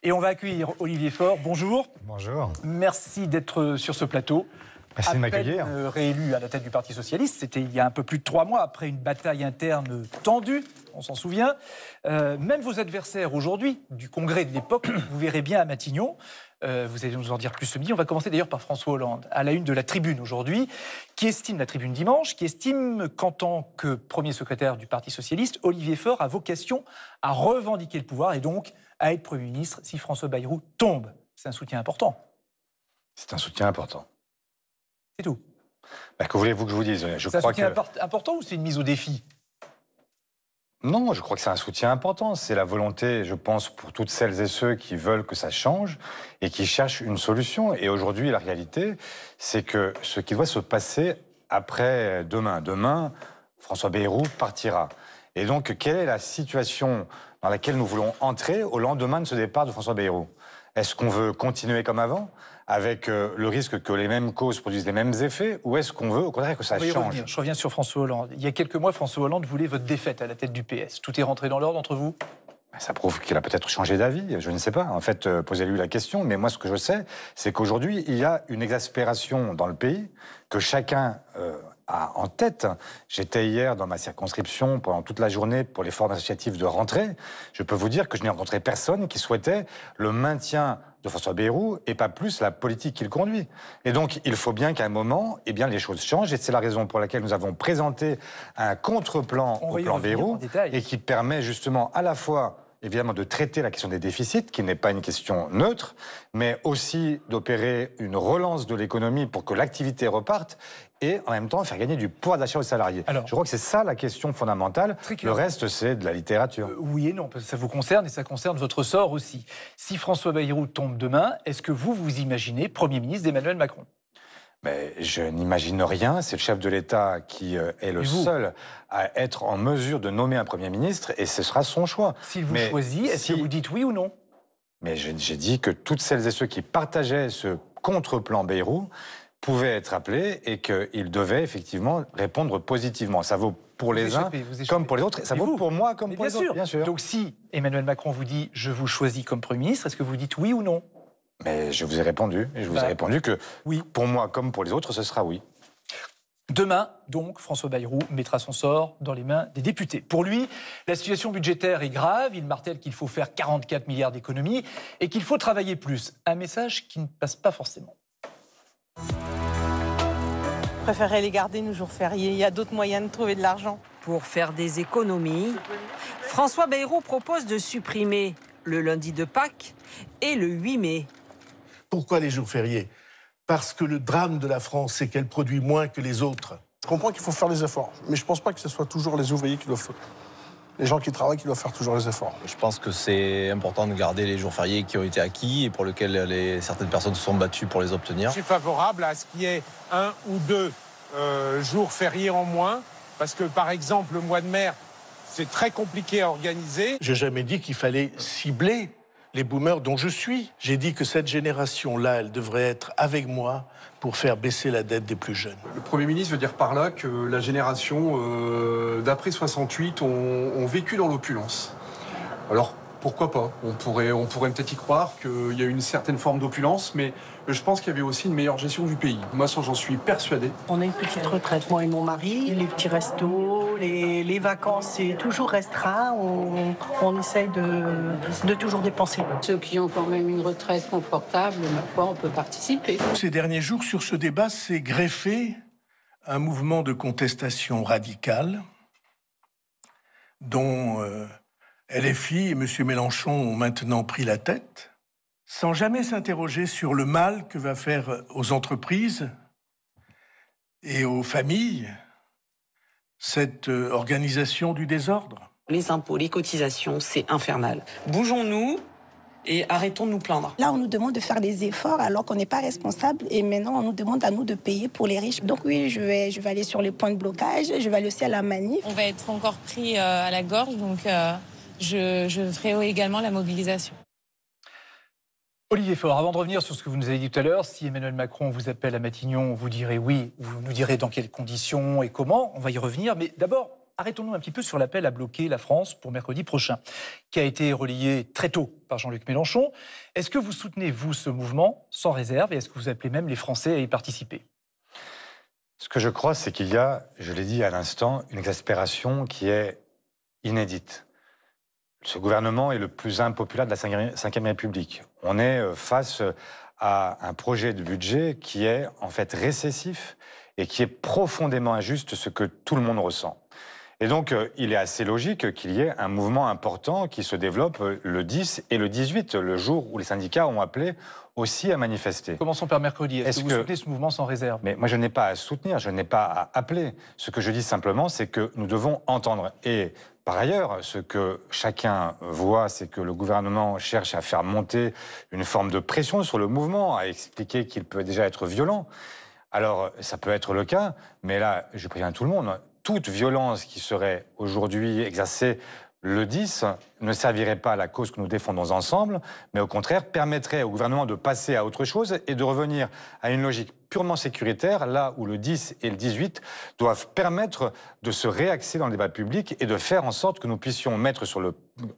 Et on va accueillir Olivier Faure. Bonjour. Bonjour. Merci d'être sur ce plateau. Merci de m'accueillir. Réélu à la tête du Parti Socialiste, c'était il y a un peu plus de 3 mois, après une bataille interne tendue, on s'en souvient. Même vos adversaires aujourd'hui, du congrès de l'époque, vous verrez bien à Matignon, vous allez nous en dire plus ce midi. On va commencer d'ailleurs par François Hollande, à la une de la Tribune aujourd'hui, qui estime, la Tribune dimanche, qui estime qu'en tant que premier secrétaire du Parti Socialiste, Olivier Faure a vocation à revendiquer le pouvoir et donc à être Premier ministre si François Bayrou tombe. C'est un soutien important. C'est un soutien important. C'est tout. Que voulez-vous que je vous dise? C'est un soutien important ou c'est une mise au défi? Non, je crois que c'est un soutien important. C'est la volonté, je pense, pour toutes celles et ceux qui veulent que ça change et qui cherchent une solution. Et aujourd'hui, la réalité, c'est que ce qui doit se passer après demain. Demain, François Bayrou partira. Et donc, quelle est la situation dans laquelle nous voulons entrer au lendemain de ce départ de François Bayrou? Est-ce qu'on veut continuer comme avant, avec le risque que les mêmes causes produisent les mêmes effets, ou est-ce qu'on veut au contraire que ça change? Je reviens sur François Hollande. Il y a quelques mois, François Hollande voulait votre défaite à la tête du PS. Tout est rentré dans l'ordre entre vous? Ça prouve qu'il a peut-être changé d'avis, je ne sais pas. En fait, posez-lui la question. Mais moi, ce que je sais, c'est qu'aujourd'hui, il y a une exaspération dans le pays, que chacun a en tête. J'étais hier dans ma circonscription pendant toute la journée pour les formes associatives de rentrée. Je peux vous dire que je n'ai rencontré personne qui souhaitait le maintien de François Bayrou et pas plus la politique qu'il conduit. Et donc, il faut bien qu'à un moment, eh bien, les choses changent. Et c'est la raison pour laquelle nous avons présenté un contre-plan au plan Bayrou et qui permet justement à la fois évidemment de traiter la question des déficits, qui n'est pas une question neutre, mais aussi d'opérer une relance de l'économie pour que l'activité reparte et en même temps faire gagner du pouvoir d'achat aux salariés. Alors, je crois que c'est ça la question fondamentale. Le reste, c'est de la littérature. Oui et non, parce que ça vous concerne et ça concerne votre sort aussi. Si François Bayrou tombe demain, est-ce que vous imaginez Premier ministre d'Emmanuel Macron? Mais je n'imagine rien, c'est le chef de l'État qui est le seul à être en mesure de nommer un Premier ministre et ce sera son choix. S'il vous choisit, est-ce que vous dites oui ou non? Mais j'ai dit que toutes celles et ceux qui partageaient ce contre-plan Bayrou pouvaient être appelés et qu'ils devaient effectivement répondre positivement. Ça vaut pour les uns comme pour les autres, ça vaut pour moi comme pour les autres, bien sûr. Donc si Emmanuel Macron vous dit « je vous choisis comme Premier ministre », est-ce que vous dites oui ou non? Mais je vous ai répondu, et je vous ai répondu que oui, pour moi comme pour les autres, ce sera oui. Demain, donc, François Bayrou mettra son sort dans les mains des députés. Pour lui, la situation budgétaire est grave. Il martèle qu'il faut faire 44 milliards d'économies et qu'il faut travailler plus. Un message qui ne passe pas forcément. Je préférerais les garder nos jours fériés. Il y a d'autres moyens de trouver de l'argent. Pour faire des économies, François Bayrou propose de supprimer le lundi de Pâques et le 8 mai. Pourquoi les jours fériés? Parce que le drame de la France, c'est qu'elle produit moins que les autres. Je comprends qu'il faut faire des efforts, mais je ne pense pas que ce soit toujours les ouvriers qui doivent faire. Les gens qui travaillent qui doivent faire toujours les efforts. Je pense que c'est important de garder les jours fériés qui ont été acquis et pour lesquels certaines personnes se sont battues pour les obtenir. Je suis favorable à ce qu'il y ait 1 ou 2 jours fériés en moins, parce que par exemple le mois de mai, c'est très compliqué à organiser. J'ai jamais dit qu'il fallait cibler les boomers dont je suis. J'ai dit que cette génération-là, elle devrait être avec moi pour faire baisser la dette des plus jeunes. Le Premier ministre veut dire par là que la génération d'après 68 ont vécu dans l'opulence. Alors, pourquoi pas? On pourrait peut-être y croire qu'il y a une certaine forme d'opulence, mais je pense qu'il y avait aussi une meilleure gestion du pays. Moi, j'en suis persuadé. On a une petite retraite, moi et mon mari. Les petits restos, les vacances, c'est toujours restreint. On essaye de toujours dépenser. Ceux qui ont quand même une retraite confortable, ma foi, on peut participer. Ces derniers jours, sur ce débat, s'est greffé un mouvement de contestation radicale dont LFI et M. Mélenchon ont maintenant pris la tête, sans jamais s'interroger sur le mal que va faire aux entreprises et aux familles cette organisation du désordre. Les impôts, les cotisations, c'est infernal. Bougeons-nous et arrêtons de nous plaindre. Là, on nous demande de faire des efforts alors qu'on n'est pas responsable et maintenant, on nous demande à nous de payer pour les riches. Donc oui, je vais aller sur les points de blocage, je vais aller aussi à la manif. On va être encore pris à la gorge, donc je ferai également la mobilisation. Olivier Faure, avant de revenir sur ce que vous nous avez dit tout à l'heure, si Emmanuel Macron vous appelle à Matignon, vous direz oui, vous nous direz dans quelles conditions et comment, on va y revenir. Mais d'abord, arrêtons-nous un petit peu sur l'appel à bloquer la France pour mercredi prochain, qui a été relayé très tôt par Jean-Luc Mélenchon. Est-ce que vous soutenez, vous, ce mouvement sans réserve et est-ce que vous appelez même les Français à y participer? Ce que je crois, c'est qu'il y a, je l'ai dit à l'instant, une exaspération qui est inédite. Ce gouvernement est le plus impopulaire de la Ve République. On est face à un projet de budget qui est en fait récessif et qui est profondément injuste, ce que tout le monde ressent. Et donc, il est assez logique qu'il y ait un mouvement important qui se développe le 10 et le 18, le jour où les syndicats ont appelé aussi à manifester. Commençons par mercredi. Est-ce que vous soutenez ce mouvement sans réserve? Mais moi, je n'ai pas à soutenir, je n'ai pas à appeler. Ce que je dis simplement, c'est que nous devons entendre. Et par ailleurs, ce que chacun voit, c'est que le gouvernement cherche à faire monter une forme de pression sur le mouvement, à expliquer qu'il peut déjà être violent. Alors, ça peut être le cas, mais là, je préviens tout le monde, toute violence qui serait aujourd'hui exercée le 10 ne servirait pas à la cause que nous défendons ensemble, mais au contraire permettrait au gouvernement de passer à autre chose et de revenir à une logique purement sécuritaire, là où le 10 et le 18 doivent permettre de se réaxer dans le débat public et de faire en sorte que nous puissions mettre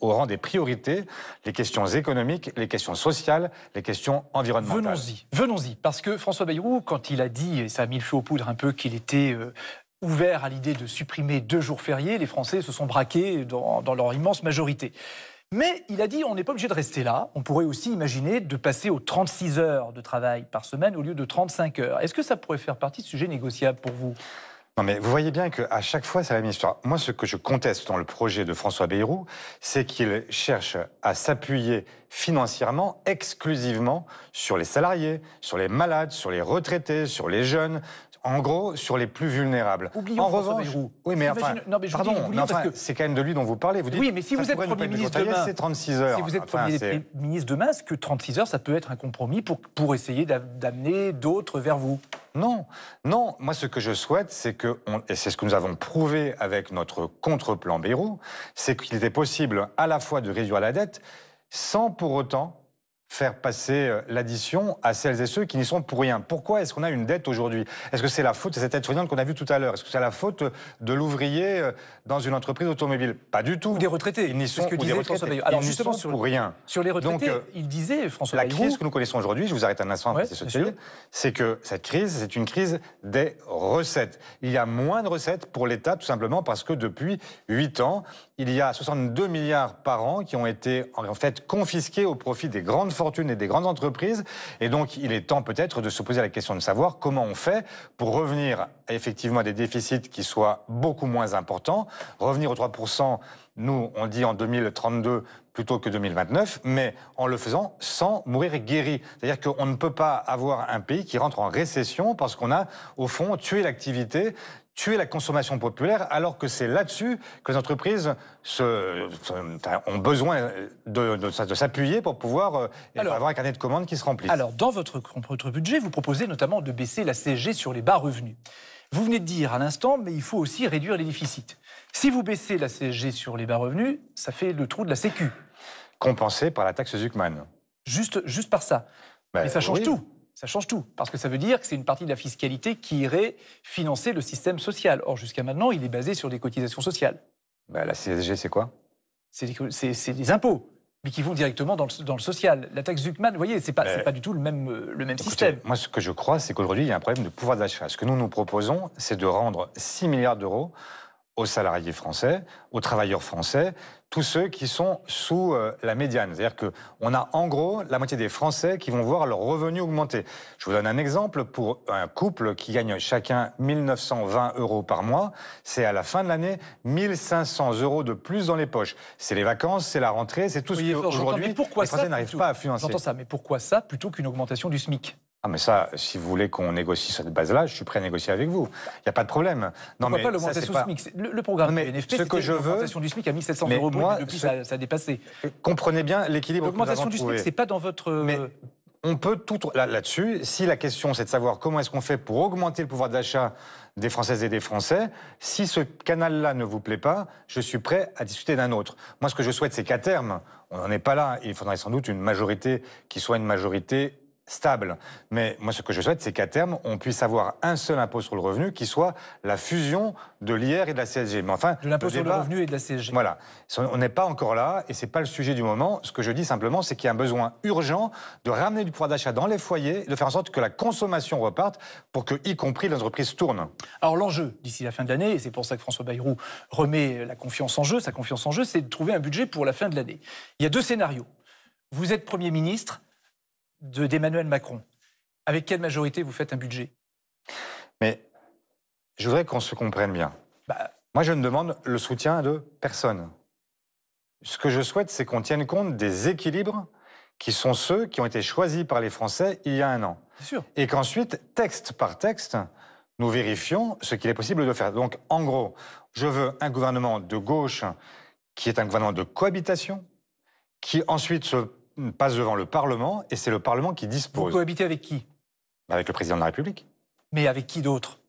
au rang des priorités les questions économiques, les questions sociales, les questions environnementales. Venons-y, parce que François Bayrou, quand il a dit, et ça a mis le feu aux poudres un peu, qu'il était ouvert à l'idée de supprimer 2 jours fériés, les Français se sont braqués dans leur immense majorité. Mais il a dit on n'est pas obligé de rester là. On pourrait aussi imaginer de passer aux 36 heures de travail par semaine au lieu de 35 heures. Est-ce que ça pourrait faire partie de sujet négociable pour vous? Non mais vous voyez bien qu'à chaque fois, c'est la même histoire. Moi, ce que je conteste dans le projet de François Bayrou, c'est qu'il cherche à s'appuyer financièrement, exclusivement, sur les salariés, sur les malades, sur les retraités, sur les jeunes, en gros, sur les plus vulnérables. Oublions François Bayrou. Oui, mais enfin, pardon, c'est quand même de lui dont vous parlez. Vous dites, oui, mais si vous êtes Premier ministre demain, c'est 36 heures. Si vous êtes Premier ministre demain, est-ce que 36 heures, ça peut être un compromis pour essayer d'amener d'autres vers vous? Non, non. Moi, ce que je souhaite, c'est que, et c'est ce que nous avons prouvé avec notre contre-plan Bayrou, c'est qu'il était possible à la fois de réduire la dette sans pour autant faire passer l'addition à celles et ceux qui n'y sont pour rien. Pourquoi est-ce qu'on a une dette aujourd'hui? Est-ce que c'est la faute de cette aide-soignante qu'on a vue tout à l'heure? Est-ce que c'est la faute de l'ouvrier dans une entreprise automobile? Pas du tout. Ou des retraités. Ils n'y sont, que disait François Bayrou. Alors justement, pour rien. Sur les retraités, il disait François Bayrou... La crise que nous connaissons aujourd'hui, je vous arrête un instant, c'est que cette crise, c'est une crise des recettes. Il y a moins de recettes pour l'État, tout simplement parce que depuis 8 ans, il y a 62 milliards par an qui ont été en fait confisqués au profit des grandes fortunes et des grandes entreprises. Et donc, il est temps peut-être de se poser la question de savoir comment on fait pour revenir effectivement à des déficits qui soient beaucoup moins importants. Revenir aux 3%, nous, on dit en 2032 plutôt que 2029, mais en le faisant sans mourir guéri. C'est-à-dire qu'on ne peut pas avoir un pays qui rentre en récession parce qu'on a, au fond, tué l'activité, tuer la consommation populaire, alors que c'est là-dessus que les entreprises ont besoin de s'appuyer pour pouvoir avoir un carnet de commandes qui se remplisse. Alors, dans votre budget, vous proposez notamment de baisser la CSG sur les bas revenus. Vous venez de dire à l'instant, mais il faut aussi réduire les déficits. Si vous baissez la CSG sur les bas revenus, ça fait le trou de la Sécu. Compensé par la taxe Zuckman. Juste par ça. Mais ça change tout. Ça change tout, parce que ça veut dire que c'est une partie de la fiscalité qui irait financer le système social. Or, jusqu'à maintenant, il est basé sur des cotisations sociales. La CSG, c'est quoi? C'est des impôts, mais qui vont directement dans le social. La taxe Zuckman, vous voyez, c'est pas du tout le même système. Moi, ce que je crois, c'est qu'aujourd'hui, il y a un problème de pouvoir d'achat. Ce que nous proposons, c'est de rendre 6 milliards d'euros aux salariés français, aux travailleurs français, tous ceux qui sont sous la médiane. C'est-à-dire qu'on a en gros la moitié des Français qui vont voir leurs revenus augmenter. Je vous donne un exemple. Pour un couple qui gagne chacun 1 920 euros par mois, c'est à la fin de l'année 1 500 euros de plus dans les poches. C'est les vacances, c'est la rentrée, c'est tout ce qu'aujourd'hui les Français n'arrivent pas à financer. J'entends ça, mais pourquoi ça plutôt qu'une augmentation du SMIC? Ah mais ça, si vous voulez qu'on négocie sur cette base-là, je suis prêt à négocier avec vous. Il n'y a pas de problème. Non, mais pas l'augmentation du SMIC. Le programme PNFP, c'était l'augmentation du SMIC à 1 700 euros brut, et depuis ça a dépassé. Comprenez bien l'équilibre que nous avons trouvé. L'augmentation du SMIC, c'est pas dans votre... Mais on peut tout... Là-dessus, si la question c'est de savoir comment est-ce qu'on fait pour augmenter le pouvoir d'achat des Françaises et des Français, si ce canal-là ne vous plaît pas, je suis prêt à discuter d'un autre. Moi, ce que je souhaite, c'est qu'à terme, on n'en est pas là. Il faudrait sans doute une majorité qui soit une majorité stable. Mais moi, ce que je souhaite, c'est qu'à terme, on puisse avoir un seul impôt sur le revenu qui soit la fusion de l'IR et de la CSG. Mais enfin, de l'impôt sur le revenu et de la CSG. Voilà. On n'est pas encore là et c'est pas le sujet du moment. Ce que je dis simplement, c'est qu'il y a un besoin urgent de ramener du pouvoir d'achat dans les foyers, de faire en sorte que la consommation reparte pour que, y compris, les entreprises tournent. Alors l'enjeu, d'ici la fin de l'année, et c'est pour ça que François Bayrou remet la confiance en jeu, sa confiance en jeu, c'est de trouver un budget pour la fin de l'année. Il y a 2 scénarios. Vous êtes Premier ministre d'Emmanuel Macron. Avec quelle majorité vous faites un budget? Mais je voudrais qu'on se comprenne bien. Moi, je ne demande le soutien de personne. Ce que je souhaite, c'est qu'on tienne compte des équilibres qui sont ceux qui ont été choisis par les Français il y a 1 an. Bien sûr. Et qu'ensuite, texte par texte, nous vérifions ce qu'il est possible de faire. Donc, en gros, je veux un gouvernement de gauche qui est un gouvernement de cohabitation, qui ensuite se passe devant le Parlement, et c'est le Parlement qui dispose. Vous cohabitez avec qui? Avec le président de la République. Mais avec qui d'autre?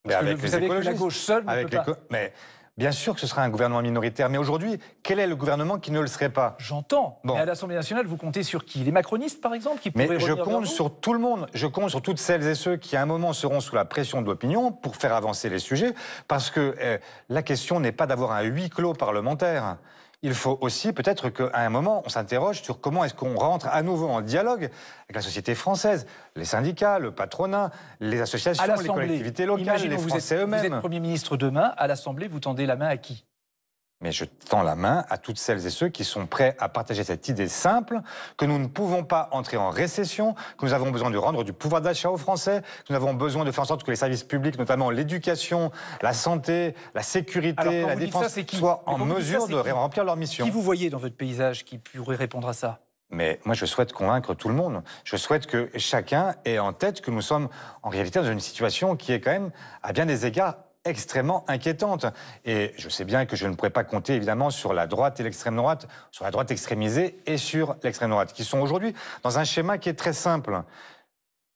Parce que vous savez que la gauche seule ne peut pas. Mais bien sûr que ce sera un gouvernement minoritaire. Mais aujourd'hui, quel est le gouvernement qui ne le serait pas? J'entends. Bon. Mais à l'Assemblée nationale, vous comptez sur qui? Les macronistes, par exemple, qui pourraient je compte sur tout le monde. Je compte sur toutes celles et ceux qui, à un moment, seront sous la pression de l'opinion pour faire avancer les sujets. Parce que la question n'est pas d'avoir un huis clos parlementaire. Il faut aussi peut-être qu'à un moment, on s'interroge sur comment est-ce qu'on rentre à nouveau en dialogue avec la société française, les syndicats, le patronat, les associations, les collectivités locales, les Français eux-mêmes. Vous êtes Premier ministre demain, à l'Assemblée, vous tendez la main à qui? Mais je tends la main à toutes celles et ceux qui sont prêts à partager cette idée simple que nous ne pouvons pas entrer en récession, que nous avons besoin de rendre du pouvoir d'achat aux Français, que nous avons besoin de faire en sorte que les services publics, notamment l'éducation, la santé, la sécurité, la défense, soient en mesure de remplir leur mission. Qui vous voyez dans votre paysage qui pourrait répondre à ça? Mais moi, je souhaite convaincre tout le monde. Je souhaite que chacun ait en tête que nous sommes en réalité dans une situation qui est quand même, à bien des égards, extrêmement inquiétante. Et je sais bien que je ne pourrais pas compter évidemment sur la droite et l'extrême droite, sur la droite extrémisée et sur l'extrême droite, qui sont aujourd'hui dans un schéma qui est très simple.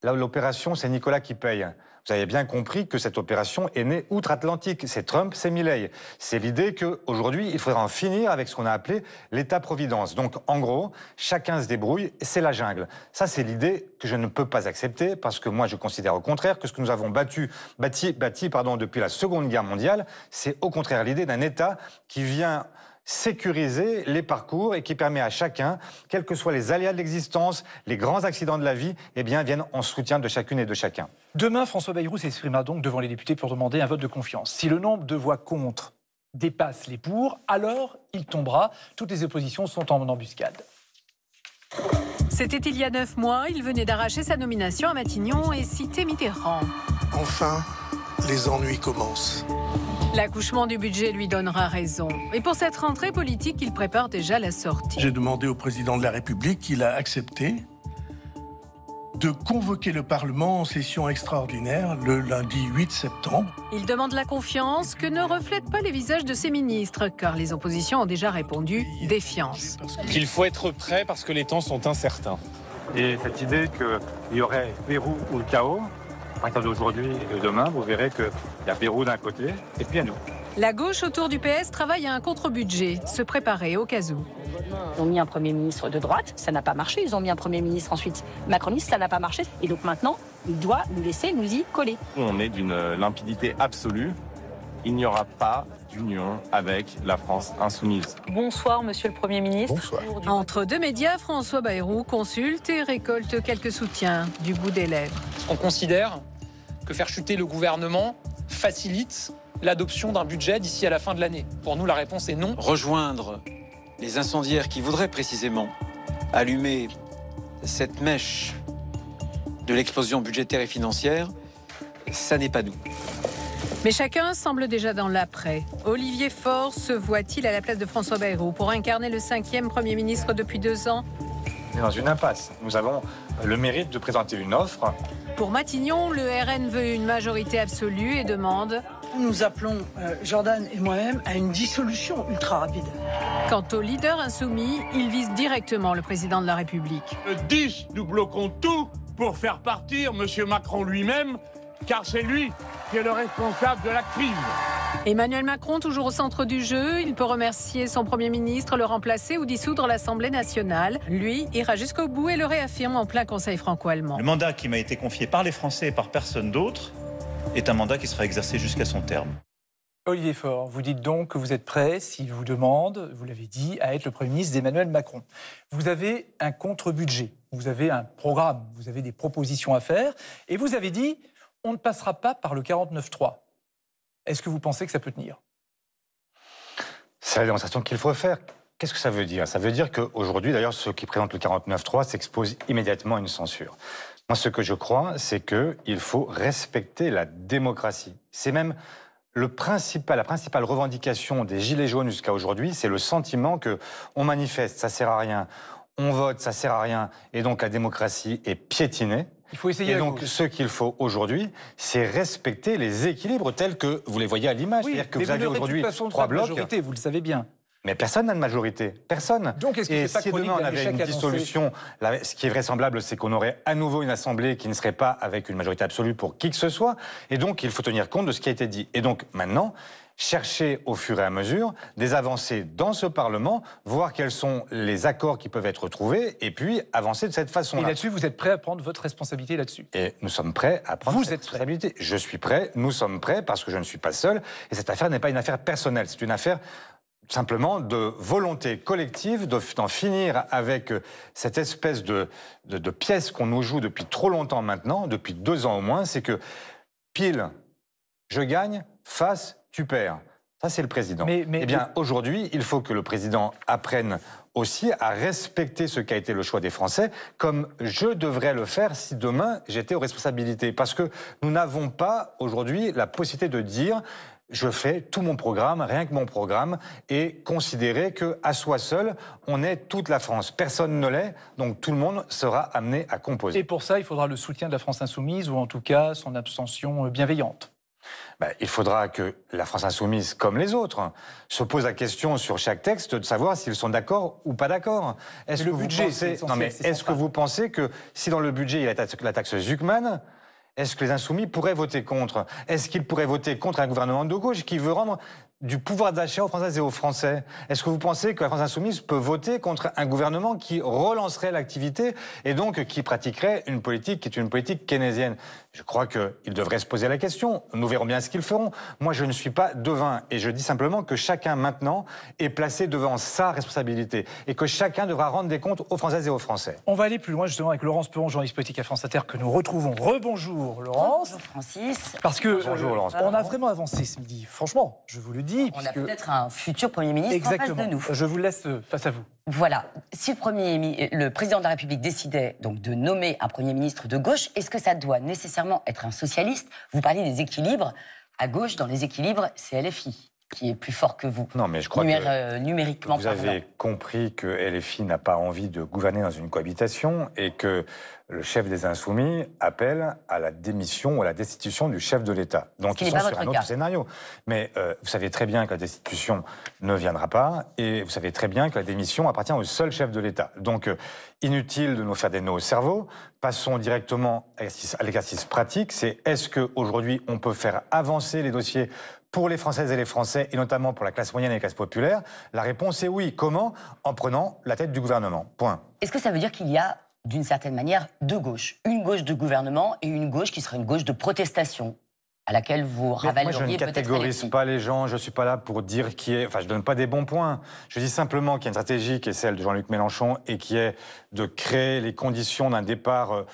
Là, l'opération, c'est Nicolas qui paye. Vous avez bien compris que cette opération est née outre-Atlantique. C'est Trump, c'est Milei. C'est l'idée qu'aujourd'hui, il faudra en finir avec ce qu'on a appelé l'État-providence. Donc, en gros, chacun se débrouille, c'est la jungle. Ça, c'est l'idée que je ne peux pas accepter parce que moi, je considère au contraire que ce que nous avons bâti depuis la Seconde Guerre mondiale, c'est au contraire l'idée d'un État qui vient sécuriser les parcours et qui permet à chacun, quels que soient les aléas de l'existence, les grands accidents de la vie, eh bien, viennent en soutien de chacune et de chacun. Demain, François Bayrou s'exprimera donc devant les députés pour demander un vote de confiance. Si le nombre de voix contre dépasse les pour, alors il tombera. Toutes les oppositions sont en embuscade. C'était il y a 9 mois. Il venait d'arracher sa nomination à Matignon et citer Mitterrand. Enfin, les ennuis commencent. L'accouchement du budget lui donnera raison. Et pour cette rentrée politique, il prépare déjà la sortie. J'ai demandé au président de la République, il a accepté de convoquer le Parlement en session extraordinaire le lundi 8 septembre. Il demande la confiance que ne reflètent pas les visages de ses ministres, car les oppositions ont déjà répondu défiance. Qu'il faut être prêt parce que les temps sont incertains. Et cette idée qu'il y aurait verrou ou le chaos, à partir d'aujourd'hui et demain, vous verrez qu'il y a verrou d'un côté et puis à nous. La gauche autour du PS travaille à un contre-budget, se préparer au cas où. Ils ont mis un Premier ministre de droite, ça n'a pas marché. Ils ont mis un Premier ministre ensuite macroniste, ça n'a pas marché. Et donc maintenant, il doit nous laisser nous y coller. On est d'une limpidité absolue. Il n'y aura pas d'union avec la France insoumise. Bonsoir, monsieur le Premier ministre. Bonsoir. Entre deux médias, François Bayrou consulte et récolte quelques soutiens du bout des lèvres. On considère que faire chuter le gouvernement facilite l'adoption d'un budget d'ici à la fin de l'année. Pour nous, la réponse est non. Rejoindre les incendiaires qui voudraient précisément allumer cette mèche de l'explosion budgétaire et financière, ça n'est pas nous. Mais chacun semble déjà dans l'après. Olivier Faure se voit-il à la place de François Bayrou pour incarner le 5e Premier ministre depuis 2 ans? On est dans une impasse. Nous avons le mérite de présenter une offre. Pour Matignon, le RN veut une majorité absolue et demande... Nous appelons Jordan et moi-même à une dissolution ultra rapide. Quant au leader insoumis, il vise directement le président de la République. Le 10, nous bloquons tout pour faire partir M. Macron lui-même, car c'est lui qui est le responsable de la crise. Emmanuel Macron, toujours au centre du jeu, il peut remercier son Premier ministre, le remplacer ou dissoudre l'Assemblée nationale. Lui ira jusqu'au bout et le réaffirme en plein Conseil franco-allemand. Le mandat qui m'a été confié par les Français et par personne d'autre est un mandat qui sera exercé jusqu'à son terme. Olivier Faure, vous dites donc que vous êtes prêt, s'il vous demande, vous l'avez dit, à être le Premier ministre d'Emmanuel Macron. Vous avez un contre-budget, vous avez un programme, vous avez des propositions à faire, et vous avez dit, on ne passera pas par le 49-3. Est-ce que vous pensez que ça peut tenir? C'est la démonstration qu'il faut faire. Qu'est-ce que ça veut dire? Ça veut dire qu'aujourd'hui, d'ailleurs, ceux qui présentent le 49-3 s'exposent immédiatement à une censure. Moi, ce que je crois, c'est qu'il faut respecter la démocratie. C'est même la principale revendication des Gilets jaunes jusqu'à aujourd'hui, c'est le sentiment qu'on manifeste, ça sert à rien, on vote, ça sert à rien, et donc la démocratie est piétinée. Il faut essayer. Et donc, ce qu'il faut aujourd'hui, c'est respecter les équilibres tels que vous les voyez à l'image. Oui, c'est-à-dire que vous avez aujourd'hui 3 blocs. Majorité, vous le savez bien. Mais personne n'a de majorité. Personne. Donc, est-ce que et c'est pas si demain on avait une dissolution, ce qui est vraisemblable, c'est qu'on aurait à nouveau une assemblée qui ne serait pas avec une majorité absolue pour qui que ce soit. Et donc, il faut tenir compte de ce qui a été dit. Et donc, maintenant, chercher au fur et à mesure des avancées dans ce Parlement, voir quels sont les accords qui peuvent être trouvés, et puis avancer de cette façon-là. Et là-dessus, vous êtes prêt à prendre votre responsabilité là-dessus? Et nous sommes prêts à prendre cette responsabilité. Je suis prêt, nous sommes prêts, parce que je ne suis pas seul. Et cette affaire n'est pas une affaire personnelle, c'est une affaire simplement de volonté collective, d'en finir avec cette espèce de pièce qu'on nous joue depuis trop longtemps maintenant, depuis 2 ans au moins, c'est que pile, je gagne, face, tu perds. Ça, c'est le président. Eh bien, aujourd'hui, il faut que le président apprenne aussi à respecter ce qu'a été le choix des Français, comme je devrais le faire si demain j'étais aux responsabilités. Parce que nous n'avons pas aujourd'hui la possibilité de dire je fais tout mon programme, rien que mon programme, et considérer qu'à soi seul, on est toute la France. Personne ne l'est, donc tout le monde sera amené à composer. Et pour ça, il faudra le soutien de la France insoumise, ou en tout cas son abstention bienveillante. Il faudra que la France insoumise, comme les autres, se pose la question sur chaque texte de savoir s'ils sont d'accord ou pas d'accord. Est-ce que vous pensez que si dans le budget il y a la taxe Zuckman, est-ce que les insoumis pourraient voter contre? Est-ce qu'ils pourraient voter contre un gouvernement de gauche qui veut rendre du pouvoir d'achat aux Françaises et aux Français? Est-ce que vous pensez que la France insoumise peut voter contre un gouvernement qui relancerait l'activité et donc qui pratiquerait une politique qui est une politique keynésienne? Je crois qu'ils devraient se poser la question. Nous verrons bien ce qu'ils feront. Moi, je ne suis pas devin et je dis simplement que chacun maintenant est placé devant sa responsabilité et que chacun devra rendre des comptes aux Françaises et aux Français. On va aller plus loin justement avec Laurence Perron, journaliste politique à France Inter, que nous retrouvons. Rebonjour Laurence. Bonjour Francis. Parce que bonjour, Laurence. On a vraiment avancé ce midi. Franchement, je vous le dis. On a peut-être un futur Premier ministre en face de nous. Je vous laisse face à vous. Voilà. Si le président de la République décidait donc de nommer un Premier ministre de gauche, est-ce que ça doit nécessairement être un socialiste? Vous parlez des équilibres. À gauche, dans les équilibres, c'est LFI qui est plus fort que vous. Non, mais je crois que numériquement vous avez compris que LFI n'a pas envie de gouverner dans une cohabitation et que le chef des Insoumis appelle à la démission ou à la destitution du chef de l'État. Donc ils sont sur un autre scénario. Mais vous savez très bien que la destitution ne viendra pas et vous savez très bien que la démission appartient au seul chef de l'État. Donc inutile de nous faire des nœuds au cerveau. Passons directement à l'exercice pratique. C'est est-ce qu'aujourd'hui on peut faire avancer les dossiers pour les Françaises et les Français, et notamment pour la classe moyenne et la classe populaire? La réponse est oui. Comment? En prenant la tête du gouvernement. Point. Est-ce que ça veut dire qu'il y a, d'une certaine manière, deux gauches? Une gauche de gouvernement et une gauche qui serait une gauche de protestation, à laquelle vous ravaleriez peut-être? Moi, je ne catégorise pas les gens. Je ne suis pas là pour dire qui est... Enfin, je ne donne pas des bons points. Je dis simplement qu'il y a une stratégie qui est celle de Jean-Luc Mélenchon et qui est de créer les conditions d'un départ...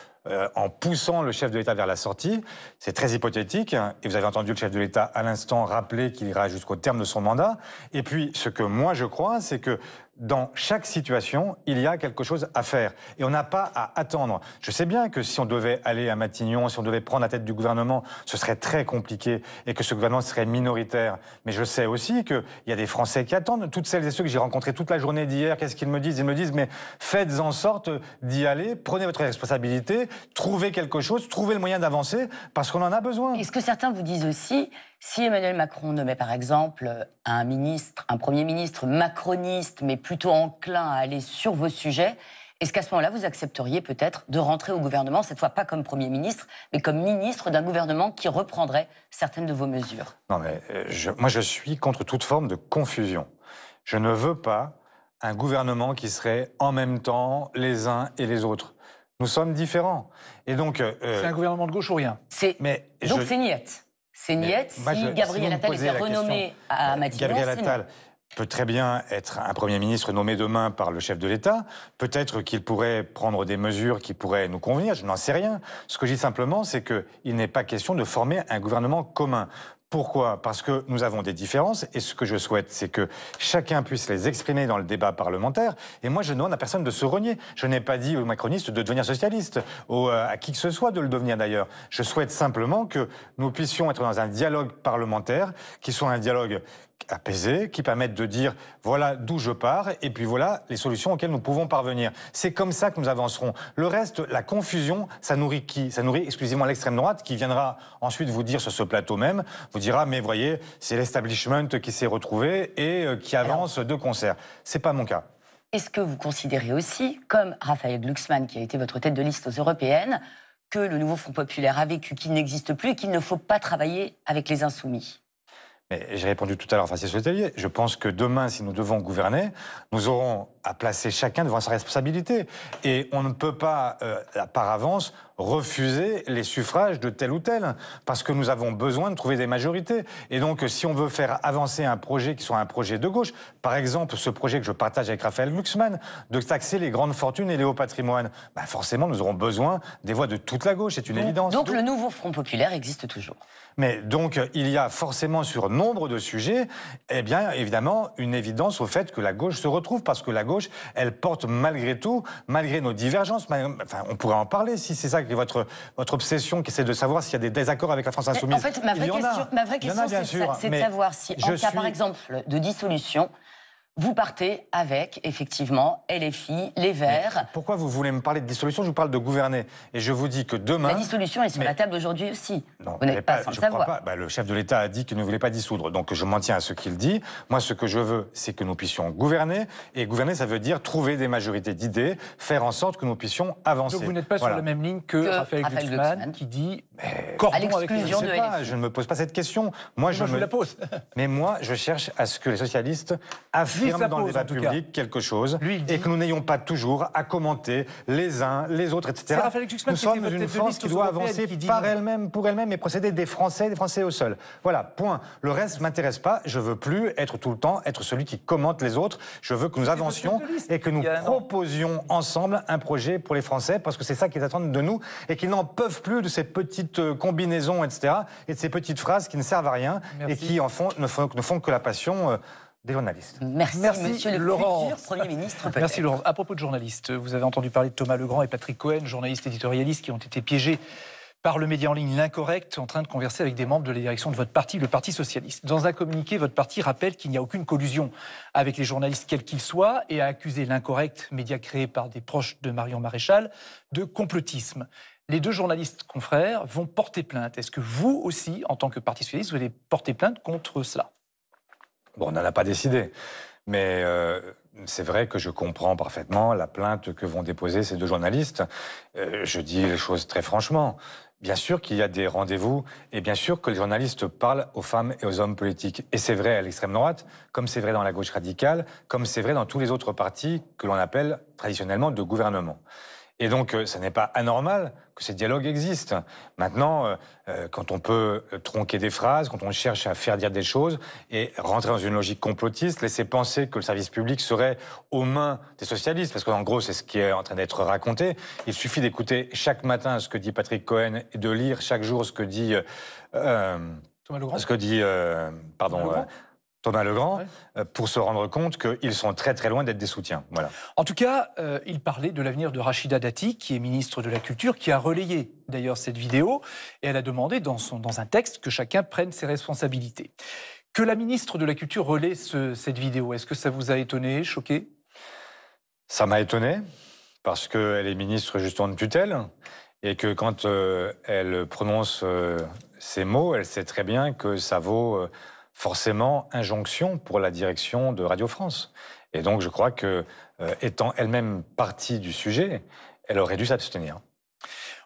en poussant le chef de l'État vers la sortie. C'est très hypothétique. Et vous avez entendu le chef de l'État à l'instant rappeler qu'il ira jusqu'au terme de son mandat. Et puis, ce que moi je crois, c'est que dans chaque situation, il y a quelque chose à faire. Et on n'a pas à attendre. Je sais bien que si on devait aller à Matignon, si on devait prendre la tête du gouvernement, ce serait très compliqué et que ce gouvernement serait minoritaire. Mais je sais aussi qu'il y a des Français qui attendent. Toutes celles et ceux que j'ai rencontrés toute la journée d'hier, qu'est-ce qu'ils me disent? Ils me disent, mais faites en sorte d'y aller, prenez votre responsabilité, trouvez quelque chose, trouvez le moyen d'avancer, parce qu'on en a besoin. Est-ce que certains vous disent aussi, si Emmanuel Macron nommait par exemple un Premier ministre macroniste, mais plutôt enclin à aller sur vos sujets, Est-ce qu'à ce moment-là, vous accepteriez peut-être de rentrer au gouvernement, cette fois pas comme Premier ministre, mais comme ministre d'un gouvernement qui reprendrait certaines de vos mesures? Non, mais moi, je suis contre toute forme de confusion. Je ne veux pas un gouvernement qui serait en même temps les uns et les autres. Nous sommes différents. Et donc, c'est un gouvernement de gauche ou rien? Donc c'est niette. C'est niette si Gabriel Attal était renommé à Matignon. Gabriel Attal peut très bien être un Premier ministre nommé demain par le chef de l'État. Peut-être qu'il pourrait prendre des mesures qui pourraient nous convenir, je n'en sais rien. Ce que je dis simplement, c'est qu'il n'est pas question de former un gouvernement commun. Pourquoi? Parce que nous avons des différences et ce que je souhaite, c'est que chacun puisse les exprimer dans le débat parlementaire. Et moi, je ne demande à personne de se renier. Je n'ai pas dit aux macronistes de devenir socialistes, à qui que ce soit de le devenir d'ailleurs. Je souhaite simplement que nous puissions être dans un dialogue parlementaire, qui soit un dialogue apaisé, qui permette de dire voilà d'où je pars et puis voilà les solutions auxquelles nous pouvons parvenir. C'est comme ça que nous avancerons. Le reste, la confusion, ça nourrit qui? Ça nourrit exclusivement l'extrême droite qui viendra ensuite vous dire sur ce plateau même, vous dira mais voyez, c'est l'establishment qui s'est retrouvé et qui avance de concert. C'est pas mon cas. Est-ce que vous considérez aussi, comme Raphaël Glucksmann qui a été votre tête de liste aux européennes, que le nouveau Front populaire a vécu, qu'il n'existe plus et qu'il ne faut pas travailler avec les insoumis? J'ai répondu tout à l'heure, Francis Letellier. Je pense que demain, si nous devons gouverner, nous aurons à placer chacun devant sa responsabilité. Et on ne peut pas, par avance, refuser les suffrages de tel ou tel, parce que nous avons besoin de trouver des majorités. Et donc, si on veut faire avancer un projet qui soit un projet de gauche, par exemple, ce projet que je partage avec Raphaël Glucksmann, de taxer les grandes fortunes et les hauts patrimoines, forcément, nous aurons besoin des voix de toute la gauche, c'est une évidence. Donc le nouveau Front populaire existe toujours. Mais donc, il y a forcément sur nombre de sujets, eh bien, évidemment, une évidence au fait que la gauche se retrouve, parce que la gauche, elle porte malgré tout, malgré nos divergences, enfin, on pourrait en parler si c'est ça qui est votre obsession, qui essaie de savoir s'il y a des désaccords avec la France Insoumise. En fait, ma vraie question, c'est de savoir si, en cas, par exemple, de dissolution, vous partez avec, effectivement, LFI, les Verts. Mais pourquoi vous voulez me parler de dissolution? Je vous parle de gouverner. Et je vous dis que demain... La dissolution est sur la table aujourd'hui aussi. Non, vous n'êtes pas sans le savoir. Crois pas. Le chef de l'État a dit qu'il ne voulait pas dissoudre. Donc je m'en tiens à ce qu'il dit. Moi, ce que je veux, c'est que nous puissions gouverner. Et gouverner, ça veut dire trouver des majorités d'idées, faire en sorte que nous puissions avancer. Donc vous n'êtes pas sur la même ligne que Raphaël Glucksmann qui dit... Cordon avec les... Je ne me pose pas cette question. Moi, je la pose. Mais moi, je cherche à ce que les socialistes affirment dans le débat public quelque chose et que nous n'ayons pas toujours à commenter les uns, les autres, etc. Nous sommes une France qui doit avancer par elle-même, pour elle-même et procéder des Français au sol. Voilà, point. Le reste ne m'intéresse pas. Je veux plus être tout le temps être celui qui commente les autres. Je veux que nous avancions et que nous proposions ensemble un projet pour les Français parce que c'est ça qu'ils attendent de nous et qu'ils n'en peuvent plus de ces petites combinaisons, etc. et de ces petites phrases qui ne servent à rien et qui en font, ne font que la passion des journalistes. Merci Monsieur le Laurent. futur Premier ministre. Merci Laurent. À propos de journalistes, vous avez entendu parler de Thomas Legrand et Patrick Cohen, journalistes éditorialistes qui ont été piégés par le média en ligne L'Incorrect, en train de converser avec des membres de la direction de votre parti, le Parti socialiste. Dans un communiqué, votre parti rappelle qu'il n'y a aucune collusion avec les journalistes quels qu'ils soient et a accusé L'Incorrect, média créé par des proches de Marion Maréchal, de complotisme. Les deux journalistes confrères vont porter plainte. Est-ce que vous aussi, en tant que Parti socialiste, vous allez porter plainte contre cela? Bon, on n'en a pas décidé, mais c'est vrai que je comprends parfaitement la plainte que vont déposer ces deux journalistes. Je dis les choses très franchement. Bien sûr qu'il y a des rendez-vous, et bien sûr que les journalistes parlent aux femmes et aux hommes politiques. Et c'est vrai à l'extrême droite, comme c'est vrai dans la gauche radicale, comme c'est vrai dans tous les autres partis que l'on appelle traditionnellement de gouvernement. Et donc, ça n'est pas anormal que ces dialogues existent. Maintenant, quand on peut tronquer des phrases, quand on cherche à faire dire des choses et rentrer dans une logique complotiste, laisser penser que le service public serait aux mains des socialistes, parce qu'en gros, c'est ce qui est en train d'être raconté. Il suffit d'écouter chaque matin ce que dit Patrick Cohen et de lire chaque jour ce que dit... Thomas Legrand. Ce que dit... Thomas Legrand, pour se rendre compte qu'ils sont très très loin d'être des soutiens. Voilà. En tout cas, il parlait de l'avenir de Rachida Dati, qui est ministre de la Culture, qui a relayé d'ailleurs cette vidéo, et elle a demandé dans un texte que chacun prenne ses responsabilités. Que la ministre de la Culture relaie cette vidéo, est-ce que ça vous a étonné, choqué? Ça m'a étonné, parce qu'elle est ministre justement de tutelle, et que quand elle prononce ces mots, elle sait très bien que ça vaut... forcément injonction pour la direction de Radio France. Et donc je crois que, étant elle-même partie du sujet, elle aurait dû s'abstenir.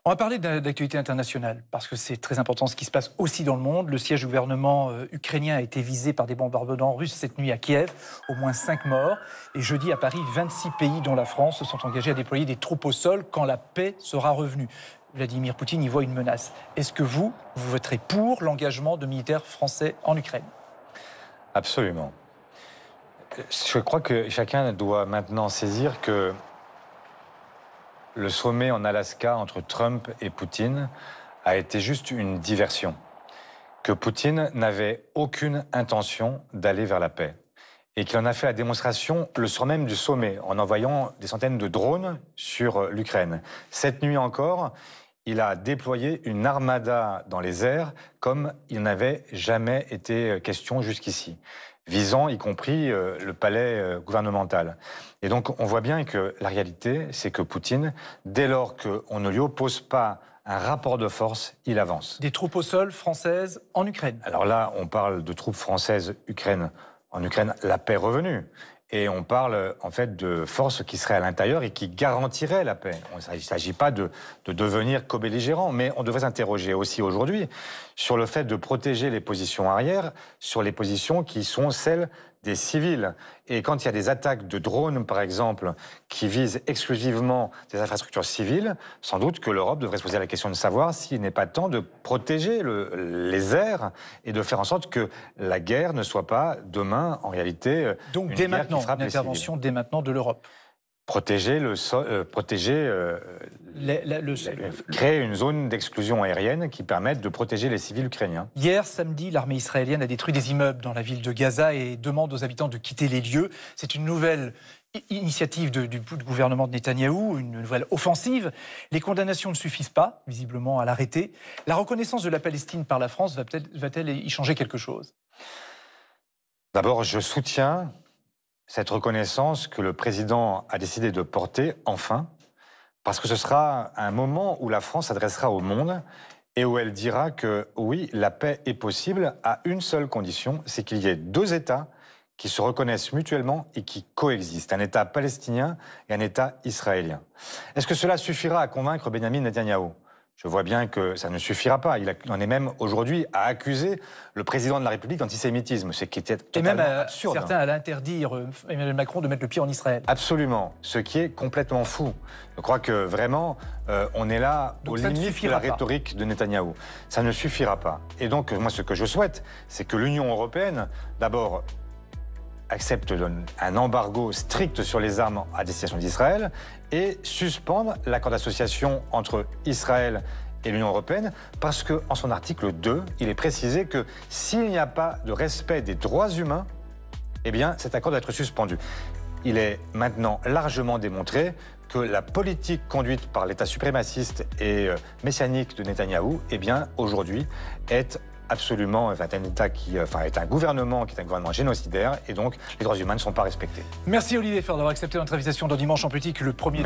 On va parler d'actualité internationale, parce que c'est très important ce qui se passe aussi dans le monde. Le siège du gouvernement ukrainien a été visé par des bombardements russes cette nuit à Kiev, au moins 5 morts. Et jeudi à Paris, 26 pays, dont la France, se sont engagés à déployer des troupes au sol quand la paix sera revenue. Vladimir Poutine y voit une menace. Est-ce que vous voterez pour l'engagement de militaires français en Ukraine? Absolument. Je crois que chacun doit maintenant saisir que le sommet en Alaska entre Trump et Poutine a été juste une diversion. Que Poutine n'avait aucune intention d'aller vers la paix. Et qu'il en a fait la démonstration le soir même du sommet, en envoyant des centaines de drones sur l'Ukraine. Cette nuit encore, il a déployé une armada dans les airs comme il n'avait jamais été question jusqu'ici, visant y compris le palais gouvernemental. Et donc on voit bien que la réalité, c'est que Poutine, dès lors qu'on ne lui oppose pas un rapport de force, il avance. Des troupes au sol françaises en Ukraine. Alors là, on parle de troupes françaises en Ukraine, la paix revenue. Et on parle en fait de forces qui seraient à l'intérieur et qui garantiraient la paix. Il ne s'agit pas de devenir co-belligérant, mais on devrait s'interroger aussi aujourd'hui sur le fait de protéger les positions arrière, sur les positions qui sont celles des civils. Et quand il y a des attaques de drones, par exemple, qui visent exclusivement des infrastructures civiles, sans doute que l'Europe devrait se poser la question de savoir s'il n'est pas temps de protéger les airs et de faire en sorte que la guerre ne soit pas demain, en réalité, donc dès maintenant, une intervention dès maintenant de l'Europe. Protéger le sol, créer une zone d'exclusion aérienne qui permette de protéger les civils ukrainiens. Hier, samedi, l'armée israélienne a détruit des immeubles dans la ville de Gaza et demande aux habitants de quitter les lieux. C'est une nouvelle initiative du gouvernement de Netanyahou, une nouvelle offensive. Les condamnations ne suffisent pas, visiblement, à l'arrêter. La reconnaissance de la Palestine par la France va-t-elle y changer quelque chose? D'abord, je soutiens cette reconnaissance que le président a décidé de porter, enfin, parce que ce sera un moment où la France s'adressera au monde et où elle dira que, oui, la paix est possible à une seule condition, c'est qu'il y ait deux États qui se reconnaissent mutuellement et qui coexistent, un État palestinien et un État israélien. Est-ce que cela suffira à convaincre Benyamin Netanyahou ? Je vois bien que ça ne suffira pas. Il en est même aujourd'hui à accuser le président de la République d'antisémitisme, ce qui était totalement absurde. Certains à l'interdire, Emmanuel Macron, de mettre le pied en Israël. Absolument, ce qui est complètement fou. Je crois que vraiment, on est là aux limites de la rhétorique de Netanyahou. Ça ne suffira pas. Et donc, moi, ce que je souhaite, c'est que l'Union européenne, d'abord, accepte un embargo strict sur les armes à destination d'Israël et suspende l'accord d'association entre Israël et l'Union européenne parce qu'en son article 2, il est précisé que s'il n'y a pas de respect des droits humains, eh bien cet accord doit être suspendu. Il est maintenant largement démontré que la politique conduite par l'État suprémaciste et messianique de Netanyahou, eh bien aujourd'hui est absolument, est un gouvernement qui est un gouvernement génocidaire et donc les droits humains ne sont pas respectés. Merci Olivier Faure d'avoir accepté notre invitation dans Dimanche en politique, le premier.